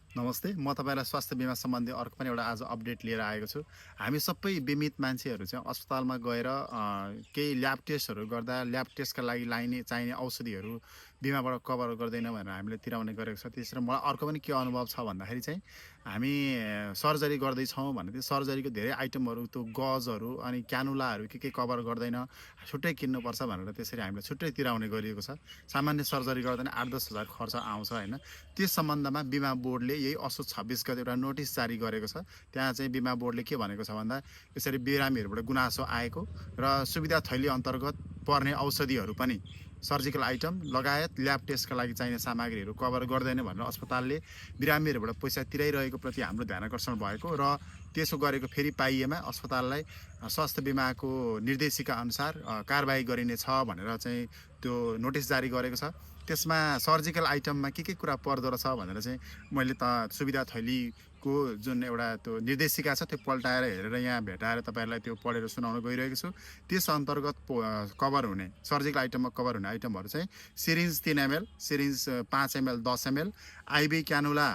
नमस्ते, म तपाईँलाई स्वास्थ्य बिमा सम्बन्धी अर्को पनि एउटा आज अपडेट लिएर आएको छु। हामी सबै बिमित मान्छेहरू चाहिँ अस्पतालमा गएर केही ल्याब टेस्टहरू गर्दा ल्याब टेस्टका लागि चाहिने औषधिहरू बिमाबाट कभर गर्दैन भनेर हामीले तिराउने गरेको छ। त्यसरी मलाई अर्को पनि के अनुभव छ भन्दाखेरि चाहिँ हामी सर्जरी गर्दैछौँ भने त्यो सर्जरीको धेरै आइटमहरू त्यो गजहरू अनि क्यानुलाहरू के कभर गर्दैन, छुट्टै किन्नुपर्छ भनेर त्यसरी हामीले छुट्टै तिराउने गरिएको छ। सामान्य सर्जरी गर्दा नि 8-10 हजार खर्च आउँछ होइन। त्यस सम्बन्धमा बिमा बोर्डले यही असोज 26 गते एउटा नोटिस जारी गरेको छ। त्यहाँ चाहिँ बिमा बोर्डले के भनेको छ भन्दा यसरी बिरामीहरूबाट गुनासो आएको र सुविधा थैली अन्तर्गत पर्ने औषधिहरू पनि सर्जिकल आइटम लगायत ल्याब टेस्टका लागि चाहिने सामग्रीहरू कभर गर्दैन भनेर अस्पतालले बिरामीहरूबाट पैसा तिराइरहेको प्रति हाम्रो ध्यान आकर्षण भएको र त्यसो गरेको फेरि पाइएमा अस्पताललाई स्वास्थ्य बिमाको निर्देशिका अनुसार कारबाही गरिनेछ भनेर चाहिँ त्यो नोटिस जारी गरेको छ। त्यसमा सर्जिकल आइटममा के कुरा पर्दो रहेछ भनेर चाहिँ मैले सुविधा थैलीको जुन एउटा त्यो निर्देशिका छ त्यो पल्टाएर हेरेर यहाँ भेटाएर तपाईँहरूलाई त्यो पढेर सुनाउन गइरहेको छु। त्यस अन्तर्गत कभर हुने सर्जिकल आइटममा कभर हुने आइटमहरू चाहिँ syringe 3 ml, syringe 5 ml, 10 ml, IV cannula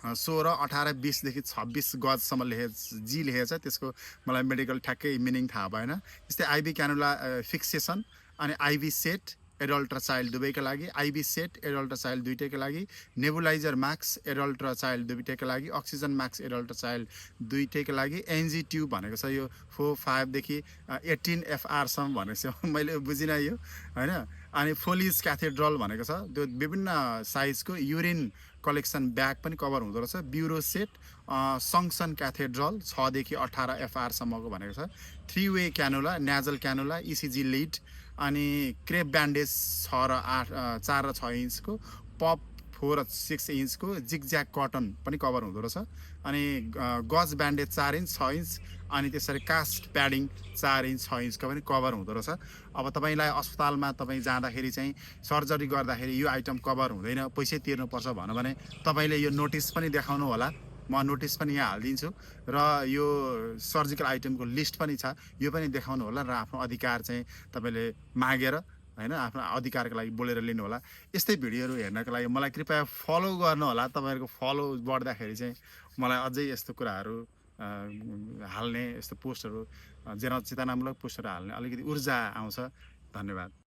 16, 18, 20 देखि 26 गजसम्म लेखेको छ। त्यसको मलाई मेडिकल ठ्याक्कै मिनिङ थाहा भएन। त्यस्तै आइबी क्यानुला फिक्सेसन अनि आइबी सेट एडल्ट र चाइल्ड दुवैका लागि, आइबी सेट एडल्ट र चाइल्ड दुईटैका लागि, नेबुलाइजर मास्क एडल्ट र चाइल्ड दुईटैका लागि, अक्सिजन मास्क एडल्ट र चाइल्ड दुईटैका लागि, एनजी ट्युब भनेको छ यो 4, 5 देखि 18 FR सम्म भनेको छ। मैले बुझिनँ यो होइन। अनि फोलिज क्याथेड्रल भनेको छ त्यो विभिन्न साइजको युरिन कलेक्सन ब्याग पनि कभर हुँदो रहेछ। ब्युरो सेट सङ्सन क्याथेड्रल 6 देखि 18 FR सम्मको भनेको छ। 3 वे क्यानुला, न्याजल क्यानुला, इसिजी लिड अनि क्रेप ब्यान्डेज 4 र 6 इन्चको, पप 4 र 6 इन्चको, जिगज्याग कटन पनि कभर हुँदो रहेछ। अनि गज ब्यान्डेज 4 इन्च, 6 इन्च अनि त्यसरी कास्ट प्याडिङ 4 इन्च, 6 इन्चको पनि कभर हुँदो रहेछ। अब तपाईँलाई अस्पतालमा तपाईँ जाँदाखेरि चाहिँ सर्जरी गर्दाखेरि यो आइटम कभर हुँदैन, पैसै तिर्नुपर्छ भन्यो भने तपाईँले यो नोटिस पनि देखाउनु होला। म नोटिस पनि यहाँ हालिदिन्छु र यो सर्जिकल आइटमको लिस्ट पनि छ, यो पनि देखाउनु होला र आफ्नो अधिकार चाहिँ तपाईँले मागेर होइन आफ्नो अधिकारको लागि बोलेर लिनु होला। यस्तै भिडियोहरू हेर्नको लागि मलाई कृपया फलो गर्नु होला। तपाईँहरूको फलो बढ्दाखेरि चाहिँ मलाई अझै यस्तो कुराहरू हाल्ने, यस्तो पोस्टहरू चेतनामूलक पोस्टहरू हाल्ने अलिकति ऊर्जा आउँछ। धन्यवाद।